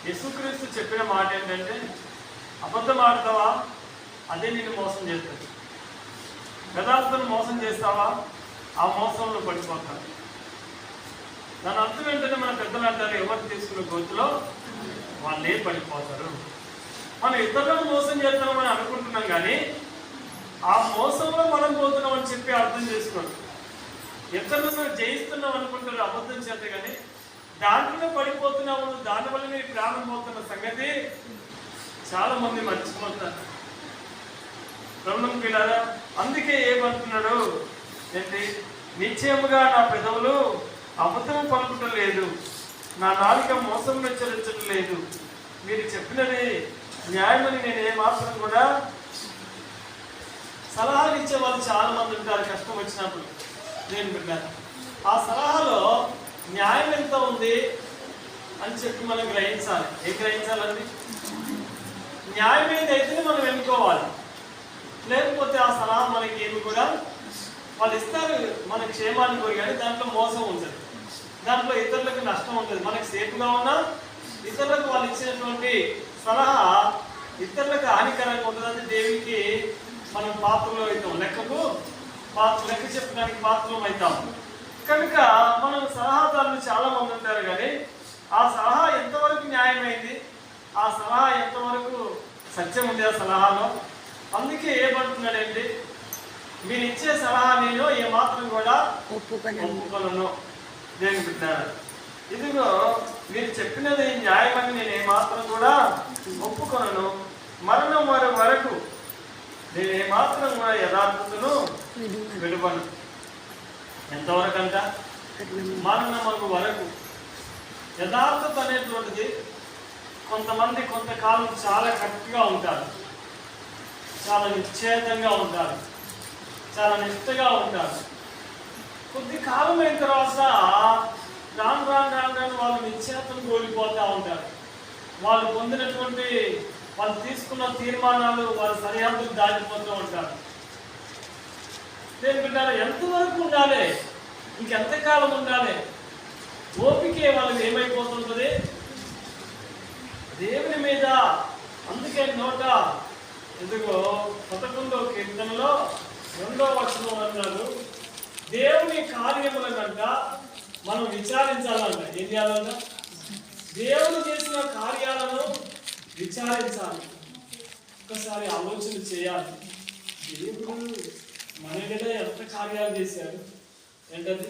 యేసుక్రీస్తు చెప్పిన మాట ఏంటంటే, అబద్ధం ఆడతావా, అదే నిన్ను మోసం చేస్తుంది. యథార్థను మోసం చేస్తావా, ఆ మోసంలో పడిపోతావు. దాని అర్థం ఏంటంటే, మన పెద్దలు అంటారు, ఎవరు తీసుకున్న గోతులో వాళ్ళే పడిపోతారు. మనం ఇతరులను మోసం చేస్తామని అనుకుంటున్నాం, కానీ ఆ మోసంలో మనం పోతున్నాం అని చెప్పి అర్థం చేసుకోండి. ఇతరులను జయిస్తున్నాం అనుకుంటారు అబద్ధం చేత, కానీ దాంట్లో పడిపోతున్నాము, దానివల్ల నీ ప్రాణం పోతున్న సంగతి చాలా మంది మర్చిపోతారు. రమణం పిల్లారా, అందుకే ఏమంటున్నాడు ఏంటి, నిశ్చయముగా నా పెదవులు అబద్ధం పలుకుటం లేదు, నా నాలుక మోసం హెచ్చరించడం లేదు. మీరు చెప్పినది న్యాయమని నేను ఏమాత్రం కూడా. సలహాలు ఇచ్చే వాళ్ళు చాలా మంది ఉంటారు కష్టం వచ్చినప్పుడు. నేను విన్నాను, ఆ సలహాలో న్యాయం ఎంత ఉంది అని చెప్పి మనం గ్రహించాలి. ఏం గ్రహించాలండి? న్యాయం ఏదైతే మనం ఎన్నుకోవాలి, లేకపోతే ఆ సలహా మనకి ఏమి కూడా వాళ్ళు ఇస్తారు మన క్షేమాన్ని కోరి, కానీ దాంట్లో మోసం ఉంటుంది, దాంట్లో ఇతరులకు నష్టం ఉంటుంది. మనకి సేఫ్గా ఉన్నా ఇతరులకు వాళ్ళు ఇచ్చినటువంటి సలహా ఇతరులకు హానికరంగా ఉంటుందని దేవునికి మనం పాత్రలో అవుతాం, లెక్క చెప్పడానికి పాత్రలు అవుతాం. కనుక మనం సలహాదారులు చాలా మంది ఉంటారు, కానీ ఆ సలహా ఎంతవరకు న్యాయమైంది, ఆ సలహా ఎంతవరకు సత్యం ఉంది ఆ సలహాలో. అందుకే ఏమంటున్నాడండి, మీరు ఇచ్చే సలహా నేను ఏమాత్రం కూడా ఒప్పుకొనను. నేను బిడ్డారు, ఇదిగో మీరు చెప్పినది న్యాయమని నేను ఏమాత్రం కూడా ఒప్పుకొనను. మరణం వరకు నేను ఏమాత్రం కూడా యథార్థతను విడువను. ఎంతవరకు అంట? మరణం వరకు. యథార్థత అనేటువంటిది కొంతమంది కొంతకాలం చాలా కరెక్ట్గా ఉంటారు, చాలా నిశ్చేతంగా ఉంటారు, చాలా నిష్ఠగా ఉంటారు. కొద్ది కాలం అయిన తర్వాత రాను వాళ్ళు నిశ్చేతం కోల్పోతూ ఉంటారు. వాళ్ళు పొందినటువంటి, వాళ్ళు తీసుకున్న తీర్మానాలు, వాళ్ళ సరిహద్దులు దాటిపోతూ ఉంటారు. నేను బిడ్డారా, ఎంతవరకు ఉండాలి, ఇంకెంతకాలం ఉండాలి? ఓపికే వాళ్ళకి ఏమైపోతుంటుంది దేవుని మీద. అందుకే నోట ఎందుకో 11వ కీర్తనలో 2వ వచనం అన్నాడు, దేవుని కార్యములకంట మనం విచారించాలంట. ఏం చేయాలంట? దేవుడు చేసిన కార్యాలను విచారించాలి, ఒక్కసారి ఆలోచన చేయాలి. దేవుడు మన మీద ఎంత కార్యాలు చేశాడు, ఏంటది?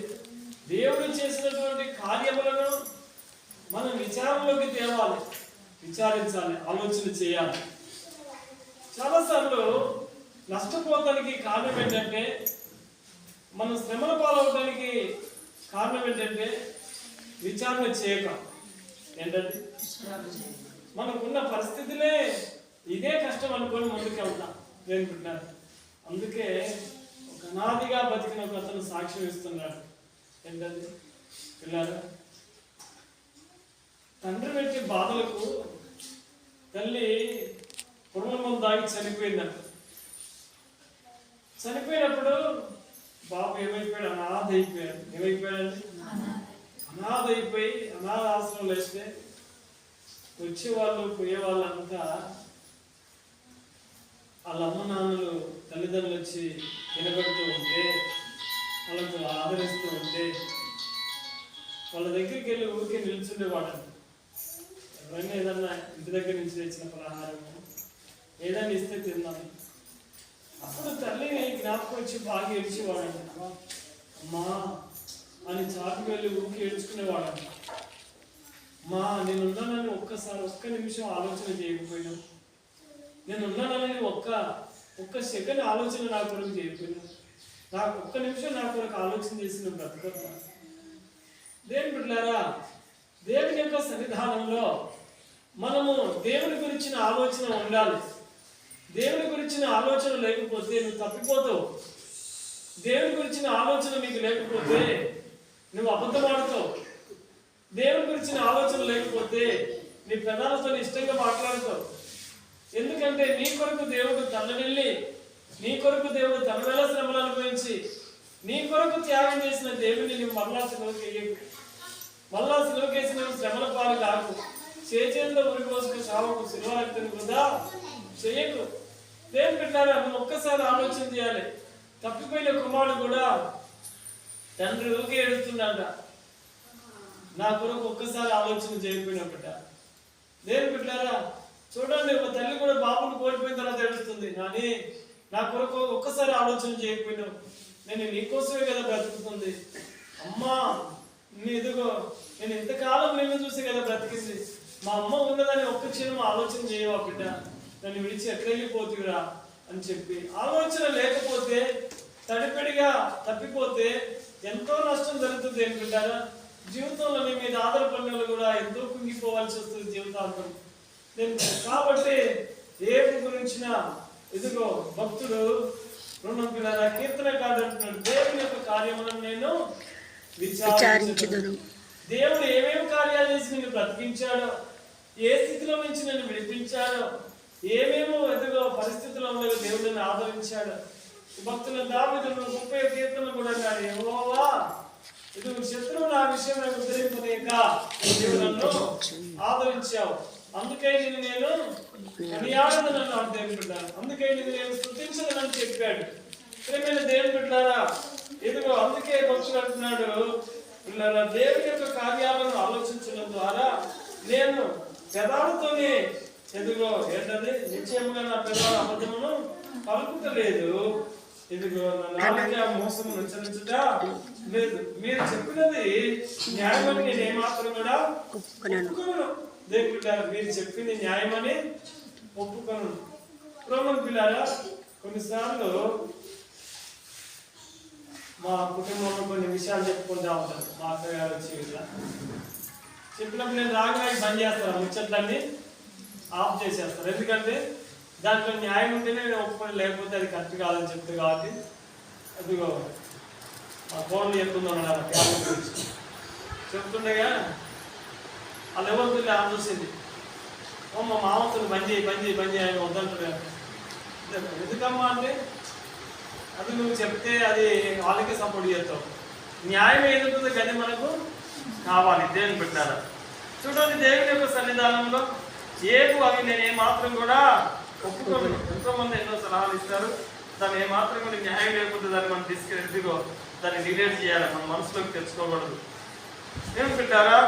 దేవుడు చేసినటువంటి కార్యములను మనం విచారంలోకి తేవాలి, విచారించాలి, ఆలోచన చేయాలి. చాలాసార్లు నష్టపోవడానికి కారణం ఏంటంటే, మనం శ్రమల పాలవడానికి కారణం ఏంటంటే విచారణ చేయక. ఏంటంటే మనకున్న పరిస్థితులే ఇదే కష్టం అనుకొని ముందుకు వెళ్తాం. నేనుకుంటున్నాను, అందుకే ఒక అనాదిగా బతికిన ఒక అతను సాక్ష్యం ఇస్తున్నాడు. ఏంటంటే పిల్లలు, తండ్రి పెట్టి బాధలకు తల్లి పురుగుల దాగి చనిపోయిందంట. చనిపోయినప్పుడు బాబు ఏమైపోయాడు? అనాథ అయిపోయాడు. ఏమైపోయాడండి? అనాథ అయిపోయి అనాథ ఆశ్రమంలో వేస్తే వచ్చేవాళ్ళు పోయేవాళ్ళంతా వాళ్ళ అమ్మ నాన్నలు తల్లిదండ్రులు వచ్చి నిలబెడుతూ ఉంటే, వాళ్ళకు ఆదరిస్తూ ఉంటే వాళ్ళ దగ్గరికి వెళ్ళి ఊరికే నిల్చుండేవాడంట. ఎవరైనా ఏదన్నా ఇంటి దగ్గర నుంచి తెచ్చిన పలహారము ఏదైనా ఇస్తే తిన్నాను. అప్పుడు తల్లిని జ్ఞాపకం వచ్చి బాగా ఏడ్చేవాడంట. అమ్మా అని చాటుకు వెళ్ళి ఊరికి ఏడ్చుకునేవాడంట. మా నేనున్నానని ఒక్క నిమిషం ఆలోచన చేయకపోయినా, నేనున్నానని ఒక్క సెకండ్ ఆలోచన నా కొరకు చేయకపోయినా, నాకు ఒక్క నిమిషం నా కొరకు ఆలోచన చేసిన బ్రతకతా. దేవుని బిడ్డలారా, దేవుని యొక్క సన్నిధానంలో మనము దేవుని గురించిన ఆలోచన ఉండాలి. దేవుని గురించిన ఆలోచన లేకపోతే నువ్వు తప్పిపోతావు. దేవుని గురించిన ఆలోచన నీకు లేకపోతే నువ్వు అబద్ధమాడుతావు. దేవుని గురించిన ఆలోచన లేకపోతే నీ పెదాలతో ఇష్టంగా మాట్లాడుతావు. ఎందుకంటే నీ కొరకు దేవుడు తల్లడిల్లి, నీ కొరకు దేవుడు తన వేళ శ్రమలు అనుభవించి, నీ కొరకు త్యాగం చేసిన దేవుడిని నువ్వు మరలా సిలువకేయకు. మరలా సిలువకేసి నువ్వు శ్రమల పాలు కాకు. చేతుల్లో ఉరి పోసుకుని చావకు, శిలువ రక్తం వృధా చేయకు. దేవుని బిడ్డలారా, మనం ఒక్కసారి ఆలోచన చేయాలి. తప్పిపోయిన కుమారుడు కూడా తండ్రి ఊకే ఏడుస్తుందంట. నా కొరకు ఒక్కసారి ఆలోచన చేయకపోయిన బిడ్డ. దేవుని బిడ్డలారా చూడండి, ఒక తల్లి కూడా బాబుని కోల్పోయిన తర్వాత ఏడుస్తుంది. కానీ నా కొరకు ఒక్కసారి ఆలోచన చేయకపోయినావు, నేను నీకోసమే కదా బ్రతుకుతుంది. అమ్మా నీ ఎదుగో, నేను ఇంతకాలం నిన్ను చూసి కదా బ్రతికింది. మా అమ్మ ఉన్నదని ఒక్క క్షణం ఆలోచన చేయవా బిడ్డ? నన్ను విడిచి ఎక్కడెళ్ళిపోతురా అని చెప్పి ఆలోచన లేకపోతే, తడిపెడిగా తప్పిపోతే ఎంతో నష్టం జరుగుతుంది. ఏం బిడ్డారా, జీవితంలో నీ మీద ఆధారపడిన కూడా ఎంతో కుంగిపోవాల్సి వస్తుంది జీవితాంతం. కాబట్టి దేవుడి గురించిన ఇదిగో భక్తుడు రుణం పిల్లల కీర్తనకారుడు అంటున్నాడు, దేవుని యొక్క కార్యములను నేను విచారించుదును. దేవుడు ఏమేమి కార్యాలు చేసి నిన్ను బ్రతికించాడో, ఏ స్థితిలో నుంచి నిన్ను విడిపించాడో, ఏమేమో ఎదుగో పరిస్థితుల్లో ఉండగా దేవుడు నిన్ను ఆదరించాడు. భక్తుల దావీదు 30వ కీర్తన కూడా అన్నాడు, యెహోవా ఇది శత్రువు నా విషయంలో ఉద్ధరింపలేక నీవు నన్ను ఆదరించావు, అందుకే నేను కొనియాడదనని ఆ దేవుని బిడ్డాను, అందుకే నేను స్తుతించదనని చెప్పాడు. ప్రియమైన దేవుని బిడ్డారా, ఇదిగో అందుకే భక్తుడు అంటున్నాడు, దేవుని యొక్క కార్యాలను ఆలోచించడం ద్వారా నేను పెదాలతోనే ఎదుగో ఏంటది నిశ్చయముగా నా పెదాల అబద్ధమును పలుకుతలేదు, ఇదిగో నా నాలుక మోసము అనుసరించుట లేదు. మీరు చెప్పినది న్యాయమని నేను ఏమాత్రం కూడా ఒప్పుకోను. దేవుని బిడ్డారా, మీరు చెప్పింది న్యాయమని ఒప్పుకోను. ప్రేమ పిల్లారా, కొన్నిసార్లు మా కుటుంబంలో కొన్ని విషయాలు చెప్పుకుంటా ఉంటారు. మా అక్కగారు వచ్చి చెప్పినప్పుడు నేను రాగానే బంద్ చేస్తాను, ముచ్చట్లన్నీ ఆఫ్ చేసేస్తారు. ఎందుకంటే దాంట్లో న్యాయం ఉంటేనే నేను ఒప్పుకొని, లేకపోతే అది కరెక్ట్ కాదని చెప్తాను. కాబట్టి అదిగో మా ఫోన్లు చెప్తున్నాను గురించి చెప్తుండగా వాళ్ళు ఎవరితో ఆఫ్ చూసింది, మా మామతో బంద్ చేయి ఆయన వద్దంటారు. ఎందుకమ్మా అంటే అది నువ్వు చెప్తే అది వాళ్ళకే సపోర్ట్ చేస్తావు, న్యాయం ఏదుంటుందో కానీ మనకు కావాలి. దేవుని పెట్టారా చూడండి, దేవుని యొక్క సన్నిధానంలో అవి నేను ఏమాత్రం కూడా ఒప్పుకోను. ఎంతో మంది ఎన్నో సలహాలు ఇస్తారు, దాన్ని ఏమాత్రం కూడా న్యాయం లేకపోతే దాన్ని మనం తీసుకెళ్ళిగో దాన్ని డిలేట్ చేయాలి, మన మనసులోకి తెచ్చుకోకూడదు. దేవుని పెట్టారా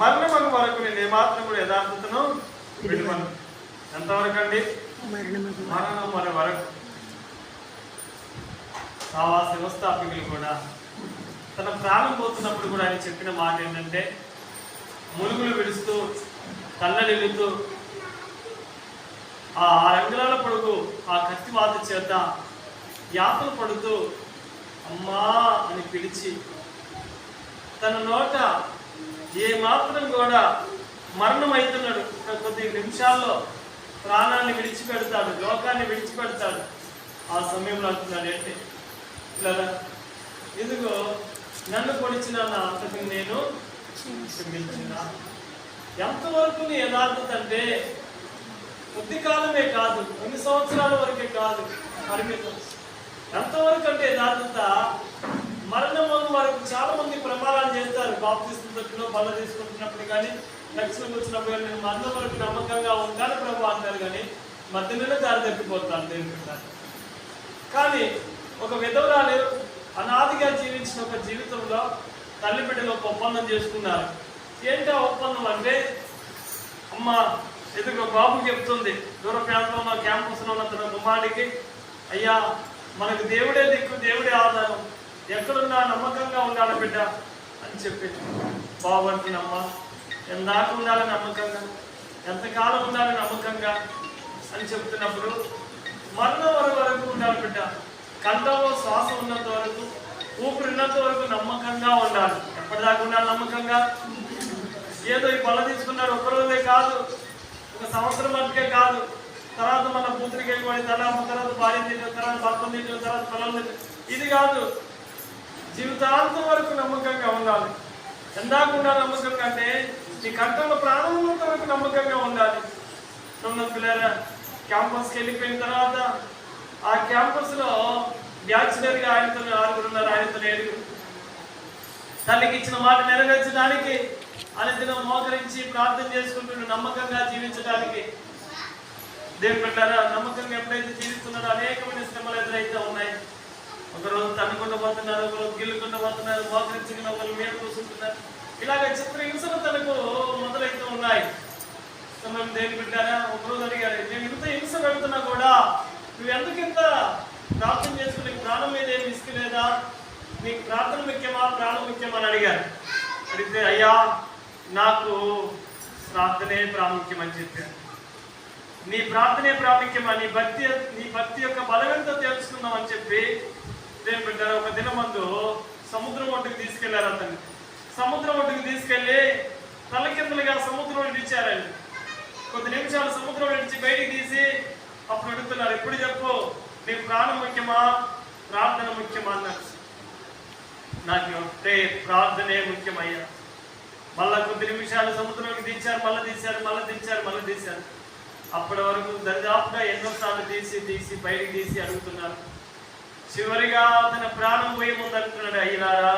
మరణం వరకు నేను ఏమాత్రం కూడా యథార్థతను విడువను. ఎంతవరకు అండి? మరణం మన వరకు. సావాస వ్యవస్థాపకులు కూడా తన ప్రాణం పోతున్నప్పుడు కూడా ఆయన చెప్పిన మాట ఏంటంటే, ములుగులు విడుస్తూ కళ్ళనిలుతూ ఆ రంగుల పొడుగు ఆ కత్తివాత చేత యాతలు పడుతూ అమ్మా అని పిలిచి తన నోట ఏ మాత్రం కూడా మరణం అవుతున్నాడు, కొద్ది నిమిషాల్లో ప్రాణాన్ని విడిచిపెడతాడు, లోకాన్ని విడిచిపెడతాడు. ఆ సమయంలో అంటున్నాడు ఏంటి, ఇదిగో నన్ను పొడిచిన నా అంతకు నేను క్షమించిన. ఎంతవరకు నీ యథార్థత అంటే కొద్ది కాలమే కాదు, కొన్ని సంవత్సరాల వరకే కాదు పరిమితం. ఎంతవరకు అంటే యథార్థత మరణం వరకు. చాలా మంది ప్రమాణాలు చేస్తారు, బాప్తిస్తున్నప్పుడు బల్ల తీసుకుంటున్నప్పుడు కానీ రక్షణకు వచ్చినప్పుడు కానీ నేను మరణం వరకు నమ్మకంగా ఉంటాను ప్రభు అంటారు, కానీ మధ్యలోనే దారి తప్పిపోతాను దేవుని. కానీ ఒక విధవరాలు అనాదిగా జీవించిన ఒక జీవితంలో తల్లి బిడ్డలు ఒక ఒప్పందం చేసుకున్నారు. ఏంటి ఆ ఒప్పందం అంటే, అమ్మ ఎదుగు బాబు చెప్తుంది దూర ప్రాంతంలో క్యాంపస్లో ఉన్న తన కుమారుడికి, అయ్యా మనకు దేవుడే దిక్కు, దేవుడే ఆధారం, ఎక్కడున్నా నమ్మకంగా ఉండాలి బిడ్డ అని చెప్పింది. బాబు అంటున్నమ్మ ఎందాక ఉండాలి నమ్మకంగా, ఎంతకాలం ఉండాలి నమ్మకంగా అని చెప్తున్నప్పుడు, మరణం వరకు ఉండాలి బిడ్డ, కంఠంలో శ్వాస ఉన్నంత వరకు, ఊపిరినంత వరకు నమ్మకంగా ఉండాలి. ఎప్పటిదాకా ఉండాలి నమ్మకంగా? ఏదో ఈ పళ్ళ తీసుకున్నాడు ఒక్కరోజే కాదు, ఒక సంవత్సరం మటుకే కాదు, తర్వాత మన కూతురికి వెళ్ళిపోయి తర్వాత భార్య తింటారు, తర్వాత భర్త తింటారు, తర్వాత పిల్లలు తింటారు, ఇది కాదు. జీవితాంతం వరకు నమ్మకంగా ఉండాలి. ఎందాక ఉండాలి నమ్మకంగా అంటే నీ కంఠంలో ప్రాణం ఉన్నంత వరకు నమ్మకంగా ఉండాలి. పిల్లరా క్యాంపస్కి వెళ్ళిపోయిన తర్వాత ఆ క్యాంపస్లో బ్యాచులర్గా ఆయనతో 6 ఉన్నారు, ఆయనతో 7. తల్లికి ఇచ్చిన మాట నెరవేర్చడానికి అనుదినం మోకరించి ప్రార్థన చేసుకుంటూ నమ్మకంగా జీవించడానికి దేవుని బిడ్డలారా, నమ్మకంగా ఎప్పుడైతే జీవిస్తున్నారో అనేకమైన శ్రమలు ఎదురైతే ఉన్నాయి. ఒకరోజు తన్నుకుంటూ పోతున్నారు, ఒకరోజు గిల్లుకుంటూ పోతున్నారు, మోకరించుకున్న ఒకరు మీద కూర్చుంటున్నారు. ఇలాగ చిత్రహింసలు తనకు మొదలైతే ఉన్నాయి. సమయం దేవుని బిడ్డారా, ఒకరోజు అడిగారు, నేను ఇంత హింస పెడుతున్నా కూడా నువ్వు ఎందుకు ఇంత ప్రార్థన చేసుకుని ప్రాణం మీద ఏమి ఇసుకలేదా? నీకు ప్రార్థన ముఖ్యమా ప్రాణం ముఖ్యమా అని అడిగారు. అడిగితే అయ్యా నాకు ప్రార్థనే ప్రాముఖ్యం అని చెప్పారు. నీ ప్రార్థనే ప్రాముఖ్యమా, నీ భక్తి యొక్క బలం ఎంతో తెలుసుకుందాం అని చెప్పి దేవుని బిడ్డారా ఒక దినమందు సముద్రం ఒడ్డుకు తీసుకెళ్లారు. అతన్ని సముద్రం ఒడ్డుకు తీసుకెళ్లి తలకిందులుగా సముద్రం విడిచారండి. కొద్ది నిమిషాలు సముద్రం విడిచి బయటికి తీసి అప్పుడు అడుగుతున్నారు, ఎప్పుడు చెప్పు నీకు ప్రాణం ముఖ్యమా ప్రార్థన ముఖ్యమా అన్నారు. నాకు ఒకటే ప్రార్థనే ముఖ్యమయ్యా. మళ్ళా కొద్ది నిమిషాలు సముద్రంలోకి దించారు, మళ్ళీ తీశారు, మళ్ళీ దించారు, మళ్ళీ తీశారు. అప్పటి వరకు దరిదాపుగా ఎన్నోసార్లు తీసి బయటికి తీసి అడుగుతున్నారు. చివరిగా తన ప్రాణం పోయే ముందు అంటున్నాడు, అయ్యారా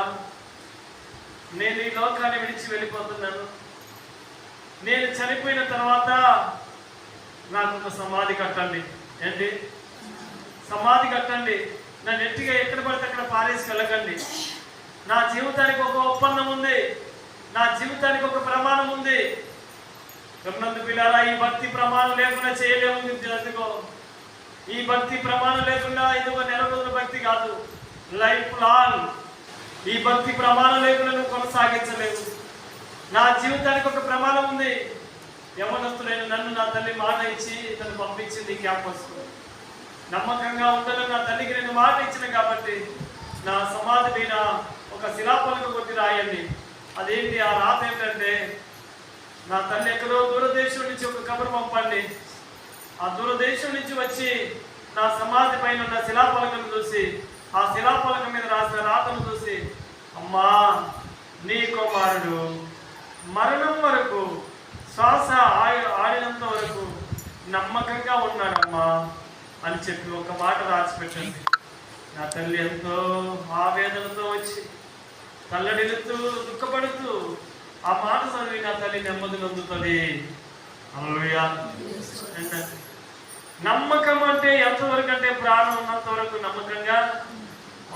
నేను ఈ లోకాన్ని విడిచి వెళ్ళిపోతున్నాను. నేను చనిపోయిన తర్వాత నాకు ఒక సమాధి కట్టండి. ఏంటి సమాధి కట్టండి. నా నెట్టిగా ఎక్కడ పడితే అక్కడ పారేసి వెళ్ళకండి. నా జీవితానికి ఒక ఒప్పందం ఉంది, నా జీవితానికి ఒక ప్రమాణం ఉంది. గమనందు పిల్లారా, ఈ భక్తి ప్రమాణం లేకుండా చేయలేము. ఎందుకో ఈ భక్తి ప్రమాణం లేకుండా ఇదిగో నెల రోజుల భక్తి కాదు, లైఫ్ లాంగ్. ఈ భక్తి ప్రమాణం లేకుండా నువ్వు కొనసాగించలేవు. నా జీవితానికి ఒక ప్రమాణం ఉంది. యవనస్తులైన నన్ను నా తల్లి మాట ఇచ్చి నన్ను పంపించింది క్యాంపస్. నమ్మకంగా ఉందని నా తల్లికి నేను మాట ఇచ్చిన కాబట్టి నా సమాధి మీద ఒక శిలాపలక కొట్టి రాయండి. అదేంటి ఆ రాత ఏంటంటే, నా తల్లి ఎక్కడో దూరదేశం నుంచి ఒక కబరు పంపండి. ఆ దూరదేశం నుంచి వచ్చి నా సమాధి పైన ఉన్న శిలాపలకను చూసి ఆ శిలాపలక మీద రాసిన రాతను చూసి, అమ్మా నీ కుమారుడు మరణం వరకు శ్వాస ఆడినంత వరకు నమ్మకంగా ఉన్నాడమ్మా అని చెప్పి ఒక మాట రాసిపెట్టండి. నా తల్లి ఎంతో ఆవేదనతో వచ్చి తల్లడిల్లుతూ దుఃఖపడుతూ ఆ మాట చదివి నా తల్లి నెమ్మది నొందుతుంది. హల్లెలూయా. నమ్మకం అంటే ఎంతవరకు అంటే ప్రాణం ఉన్నంత వరకు నమ్మకంగా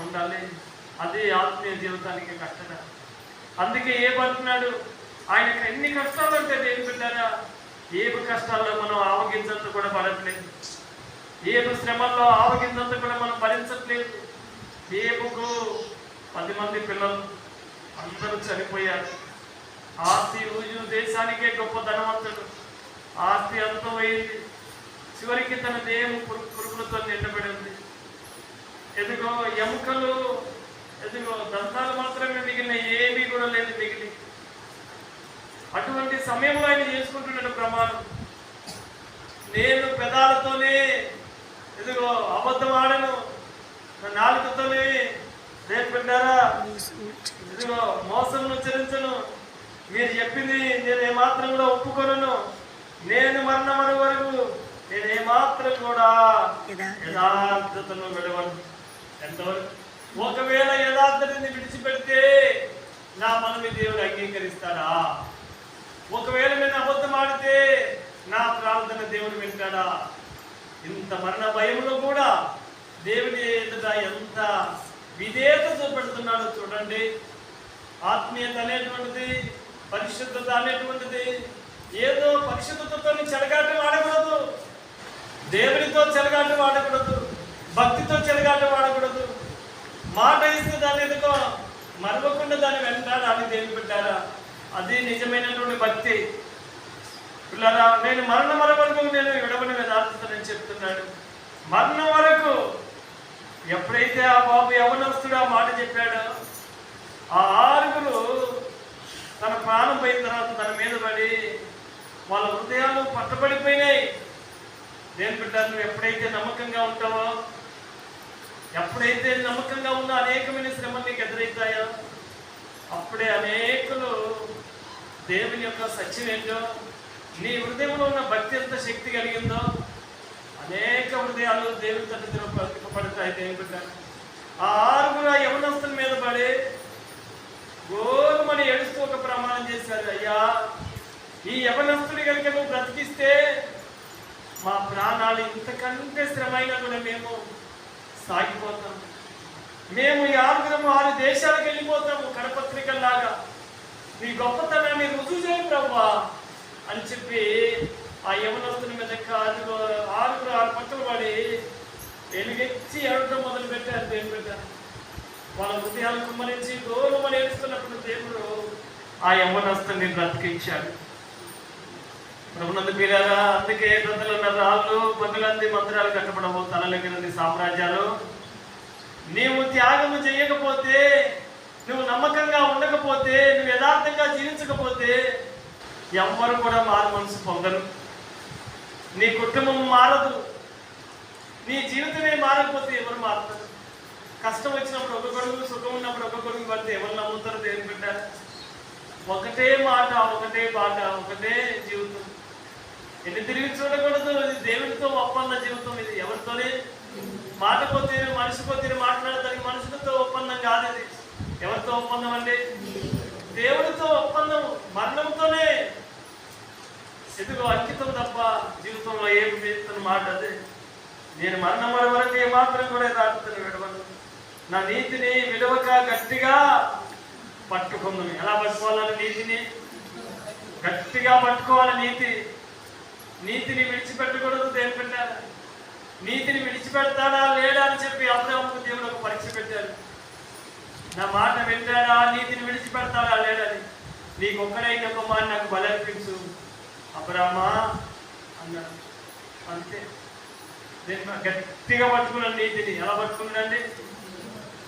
ఉండాలి. అది ఆత్మీయ జీవితానికి కష్టం. అందుకే ఏమంటున్నాడు, ఆయనకు ఎన్ని కష్టాలు అంటే దేవుని బిడ్డారా, ఏపు కష్టాల్లో మనం ఆవగించంత కూడా పడట్లేదు, ఏపు శ్రమల్లో ఆవగించంత కూడా మనం భరించట్లేదు. ఏపుకు 10 మంది పిల్లలు అందరూ చనిపోయారు. ఆస్తి ఊజు దేశానికే గొప్ప ధనవంతుడు, ఆస్తి అంతం అయింది. చివరికి తన దేహం పురుగులతో నిండబడి ఉంది. ఎదుగో ఎముకలు, ఎదుగో దంతాలు మాత్రమే మిగిలిన, ఏమీ కూడా లేదు మిగిలి. అటువంటి సమయంలో ఆయన చేసుకుంటున్న ప్రమాణం, నేను పెదాలతోనే ఎదుగో అబద్ధం ఆడను, నా నాలుకతోనే రేపు పెట్టారా ఇదిగో మోసం ఉచ్చరించను, మీరు చెప్పింది నేను ఏమాత్రం కూడా ఒప్పుకొనను, నేను మరణం వరకు నేను ఏమాత్రం కూడా యథార్థతను విడవను. ఎంతవరకు? ఒకవేళ యథార్థతని విడిచిపెడితే నా మనవి దేవుడు అంగీకరిస్తాడా? ఒకవేళ నేను అబద్ధం ఆడితే నా ప్రార్థన దేవుడు వింటాడా? ఇంత మరణ భయంలో కూడా దేవుని ఎదుట ఎంత విధేయత చూపెడుతున్నాడో చూడండి. ఆత్మీయత అనేటువంటిది, పరిశుద్ధత అనేటువంటిది ఏదో పరిశుద్ధతతో చెలగాటం ఆడకూడదు, దేవునితో చెలగాటం ఆడకూడదు, భక్తితో చెలగాటం ఆడకూడదు. మాట ఇస్తే దాన్ని ఎందుకో మరవకుండా దాన్ని వెంటాడాలి. దేవుని పెట్టారా? అది నిజమైనటువంటి భక్తి. పిల్లరా, నేను మరణం వరకు నేను విడవని యథార్థతని చెప్తున్నాడు. మరణం వరకు ఎప్పుడైతే ఆ బాబు యవనస్తుడు ఆ మాట చెప్పాడో, ఆ 6 తన ప్రాణం పోయిన తర్వాత తన మీద పడి వాళ్ళ హృదయాలు పట్టబడిపోయినాయి. దేని పెట్టారు? నువ్వు ఎప్పుడైతే నమ్మకంగా ఉంటావో, ఎప్పుడైతే నమ్మకంగా ఉన్న అనేకమైన శ్రమలు నీకు ఎదురవుతాయో, అప్పుడే అనేకులు దేవుని యొక్క సత్యం ఏంటో, నీ హృదయంలో ఉన్న భక్తి ఎంత శక్తి కలిగిందో అనేక హృదయాలు దేవుని తట్టుపడతాయి. దేవుని పెట్టారు. ఆ 6 యవనస్తుల మీద పడి గోరుమని ఏడుస్తూ ఒక ప్రమాణం చేశారు, అయ్యా ఈ యవనస్తుడి కనుక నువ్వు బ్రతికిస్తే మా ప్రాణాలు ఇంతకంటే శ్రమైనా కూడా మేము సాగిపోతాం, మేము ఈ 6 దేశాలకు వెళ్ళిపోతాము కరపత్రికల్లాగా, నీ గొప్పతనాన్ని రుజువు చేయ ప్రభువా అని చెప్పి ఆ యవనస్తుని మీద 6 పక్కలు పడి ఎలుగెచ్చి ఏడటం మొదలు పెట్టారు. దేవుడు పెట్టారు వాళ్ళ హృదయాలు కుమ్మరించి గోరుమని ఏడుస్తున్నప్పుడు దేవుడు ఆ యవనస్తుని బ్రతికించాడు. ప్రభునందు పిల్లరా, అందుకే ప్రజలున్న రాళ్ళు పగులంది మందిరాలు కట్టబడవు, తలలెక్కినది సామ్రాజ్యాలు. నీవు త్యాగము చేయకపోతే, నువ్వు నమ్మకంగా ఉండకపోతే, నువ్వు యథార్థంగా జీవించకపోతే ఎవ్వరు కూడా మారు మనసు పొందరు. నీ కుటుంబం మారదు, నీ జీవితమే మారకపోతే ఎవరు మారుతారు? కష్టం వచ్చినప్పుడు ఒక కొడుకు, సుఖం ఉన్నప్పుడు ఒక కొడుకు పడితే ఎవరు నమ్ముతారు? దేవుని బిడ్డ ఒకటే మాట, ఒకటే బాట, ఒకటే జీవితం. ఎన్ని తిరిగి చూడకూడదు. ఇది దేవుడితో ఒప్పంద జీవితం. ఇది ఎవరితోనే మాటకో తీరు, మనిషికో తీరు మాట్లాడతానికి మనుషులతో ఒప్పందం కాదు. ఇది ఎవరితో ఒప్పందం అండి? దేవుడితో ఒప్పందం. మరణంతోనే ఎదుగు అంకితం తప్ప జీవితంలో ఏమి చేస్తున్న మాట అదే. నేను మరణం వరకు ఏమాత్రం కూడా దాటుతాను విడవను. నా నీతిని విడవక గట్టిగా పట్టుకుందాం. ఎలా పట్టుకోవాలని? నీతిని గట్టిగా పట్టుకోవాలి. నీతిని విడిచిపెట్టకూడదు. దేవుని పెట్టారు, నీతిని విడిచిపెడతాడా లేడా అని చెప్పి అబ్రాహాముకు దేవుడు ఒక పరీక్ష పెట్టారు. నా మాట వింటాడా, నీతిని విడిచిపెడతాడా లేడని. నీకు ఒక్కడైన కుమారుని నాకు బలర్పించు అబ్రామా అన్నాడు. అంతే. నేను గట్టిగా పట్టుకున్నాను నీతిని. ఎలా పట్టుకున్నాడండి?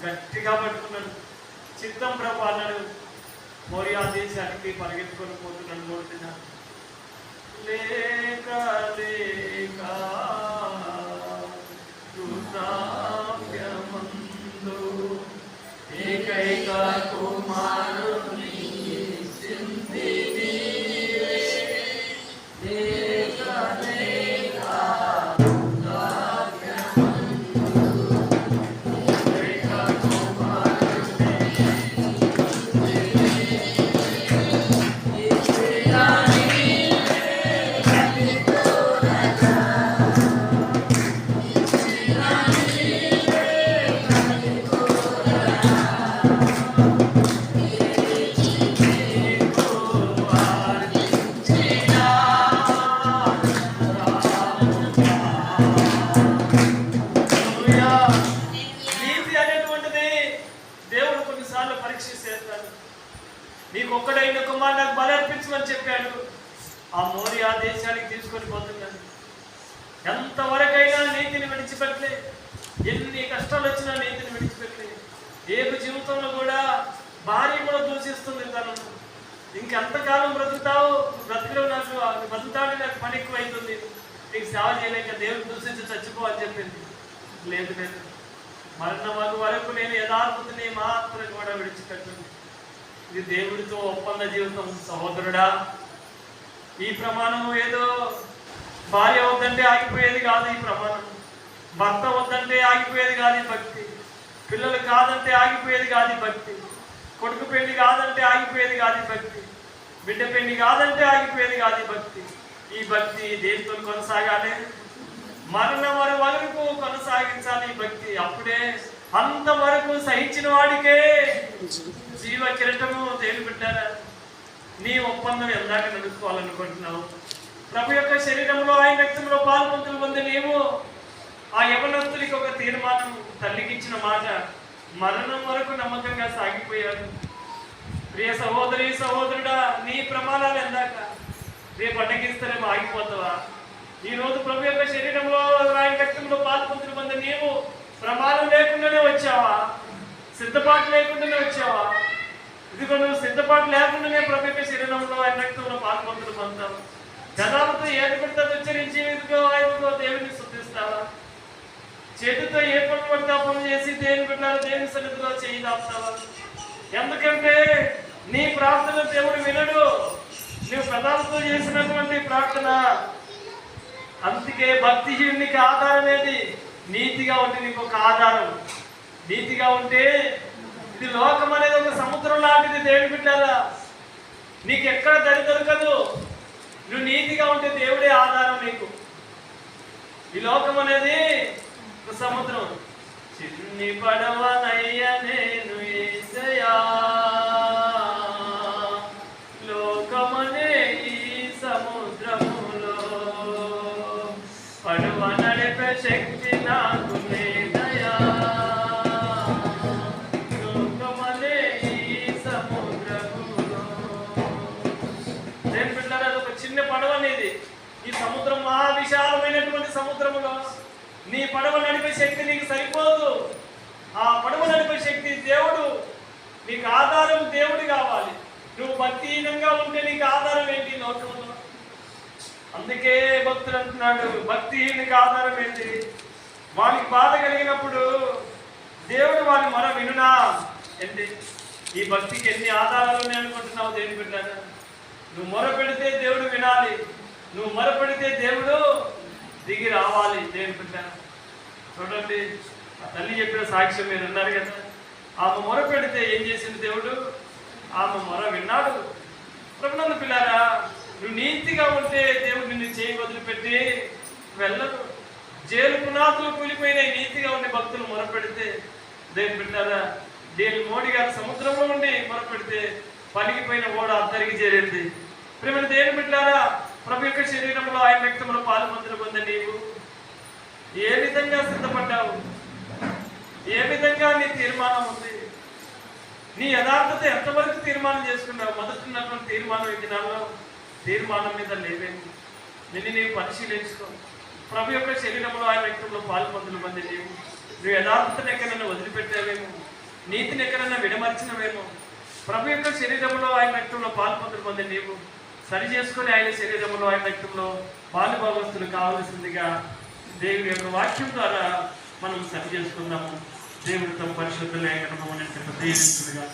గట్టిగా పట్టుకున్నాడు. చిత్తం ప్రభు అన్నాడు. మోరియా దేశానికి పరిగెత్తుకొని పోతున్నాడు. నోడుతున్నా లేక లేక వృద్ధాప్యమందు ఏకైక కుమారుని చింతిని లేక లేక నీకు ఒక్కడైన కుమారు నాకు బలర్పించమని చెప్పాడు. ఆ మోరియా దేశానికి తీసుకొని పోతున్నాడు. ఎంతవరకైనా నీతిని విడిచిపెట్టలే. ఎన్ని కష్టాలు వచ్చినా నీతిని విడిచిపెట్టలే. ఏపు జీవితంలో కూడా భార్య కూడా దూషిస్తుంది తను. ఇంకెంతకాలం బ్రతుకుతావు? బ్రతుకులో నాకు బతుకుతాడు, నాకు పని ఎక్కువ అవుతుంది, నీకు సేవ చేయలేక దేవుడు దూషించి చచ్చిపో అని చెప్పింది. లేదు లేదు, మరణం వరకు నేను యథార్థతని మాత్రం కూడా విడిచిపెట్టింది. ఇది దేవుడితో ఒప్పంద జీవితం. సహోదరుడా, ఈ ప్రమాణము ఏదో భార్య వద్దంటే ఆగిపోయేది కాదు. ఈ ప్రమాణం భర్త వద్దంటే ఆగిపోయేది కాదు. ఈ భక్తి పిల్లలు కాదంటే ఆగిపోయేది కాదు. ఈ భక్తి కొడుకు పెళ్లి కాదంటే ఆగిపోయేది కాదు. ఈ భక్తి బిడ్డ పెళ్లి కాదంటే ఆగిపోయేది కాదు. ఈ భక్తి ఈ భక్తి దేనితో కొనసాగాలి? మరణం వరకు కొనసాగించాలి ఈ భక్తి. అప్పుడే అంతవరకు సహించిన వాడికే జీవ కిరీటము. దేవుని బిడ్డారా, నీ ఒప్పందం ఎందాక నడుచుకోవాలనుకుంటున్నావు? ప్రభు యొక్క శరీరంలో, ఆయన రక్తంలో పాల్పొందులు పొంది నీవు ఆ యవనస్తుడికి ఒక తీర్మానం, తల్లికి ఇచ్చిన మాట, మరణం వరకు నమ్మకంగా సాగిపోయాడు. ప్రియ సహోదరి సహోదరుడా, నీ ప్రమాణాలు ఎందాక? రేపు అడ్డగిస్తారేమో ఆగిపోతావా? ఈ రోజు ప్రభు యొక్క శరీరంలో, ఆయన రక్తంలో పాల్పొందులు పొంది నీవు ప్రమాణం లేకుండానే వచ్చావా? సిద్ధపాటు లేకుండానే వచ్చావా? ఇదిగో నువ్వు సిద్ధపాటు లేకుండానే ప్రభు యొక్క శరీరంలో, ఆయన రక్తంలో పాల్పొందులు పొందుతావు. గదాలతో ఏది పడితే ఉచ్చరించి ఇదిగో ఆయనతో దేవుని స్తుతిస్తావా? చేతితో ఏ పనులు పడితే ఆ పనులు చేసి దేవుని బిడ్డలు దేవుని సన్నిధిలో చేయి దాపుతావా? ఎందుకంటే నీ ప్రార్థన దేవుడు వినడు, నువ్వు పెదాలతో చేసినటువంటి ప్రార్థన. అందుకే భక్తిహీనునికి ఆధారం ఏది? నీతిగా ఉంటే నీకు ఒక ఆధారం. నీతిగా ఉంటే ఇది లోకం అనేది ఒక సముద్రం లాంటిది దేవుని బిడ్డలారా. నీకు ఎక్కడ దరి దొరకదు. నువ్వు నీతిగా ఉంటే దేవుడే ఆధారం నీకు. ఈ లోకం అనేది ఒక సముద్రం. చిన్ని పడవనయ్య నేను యేసయ్యా, లోకమనే ఈ సముద్రములో పడవ నడిపే శక్తి నాకు లేదయా, లోకమనే ఈ సముద్రములో. నేను బిడ్డలారా, అదొక చిన్న పడవ అనేది. ఈ సముద్రం మహా విశాలమైనటువంటి సముద్రములో నీ పడవ నడిపే శక్తి నీకు సరిపోదు. ఆ పడవ నడిపే శక్తి దేవుడు. నీకు ఆధారం దేవుడు కావాలి. నువ్వు భక్తిహీనంగా ఉంటే నీకు ఆధారం ఏంటి లోకంలో? అందుకే భక్తులు అంటున్నాడు, భక్తిహీనికి ఆధారం ఏంటి? వానికి బాధ కలిగినప్పుడు దేవుడు వాని మొర వినునా ఏంటి? ఈ భక్తికి ఎన్ని ఆధారాలు ఉన్నాయి అనుకుంటున్నావు దేవుని బిడ్డలారా? నువ్వు మొర పెడితే దేవుడు వినాలి. నువ్వు మొర పెడితే దేవుడు దిగి రావాలి. దేవుని బిడ్డలారా, చూడండి, ఆ తల్లి చెప్పిన సాక్ష్యం మీరు ఉన్నారు కదా. ఆమె మొర పెడితే ఏం చేసింది దేవుడు? ఆమె మొర విన్నాడు. ప్రభునందు పిల్లారా, నువ్వు నీతిగా ఉంటే దేవుడు నిన్ను చేయి వదిలిపెట్టి వెళ్ళదు. జైలు పునాదులు కూలిపోయిన నీతిగా ఉండే భక్తులు మొరపెడితే దేవుని బిడ్డలారా, దేని మోడీ గారు సముద్రంలో ఉండి మొరపెడితే పలిగిపోయిన ఓడ అద్దరికి చేరింది. ప్రేమ దేవుని బిడ్డలారా, ప్రభు యొక్క శరీరంలో ఆయన రక్తంలో పాలుపందులు పొందే నీవు ఏ విధంగా సిద్ధపడ్డావు? ఏ విధంగా నీ తీర్మానం ఉంది? నీ యథార్థత ఎంతవరకు తీర్మానం చేసుకున్నావు? మొదటి ఉన్నటువంటి తీర్మానం ఈ దినాల్లో తీర్మానం మీద లేవేమి? నిన్ను నీవు పరిశీలించుకో. ప్రభు యొక్క శరీరంలో ఆయన రక్తంలో పాలుపందులు పొందే నీవు నువ్వు యథార్థతను ఎక్కడైనా వదిలిపెట్టావేమో, నీతిని ఎక్కడైనా విడమర్చినవేమో. ప్రభు యొక్క శరీరంలో ఆయన రక్తంలో పాలుపందులు పొందే నీవు సరి చేసుకొని ఆయన శరీరంలో ఆయన రక్తంలో పాలుభాగస్తులు కావలసిందిగా దేవుని యొక్క వాక్యం ద్వారా మనం సరి చేసుకుందాము. దేవుడితో పరిశుద్ధులైన దీవించుగా.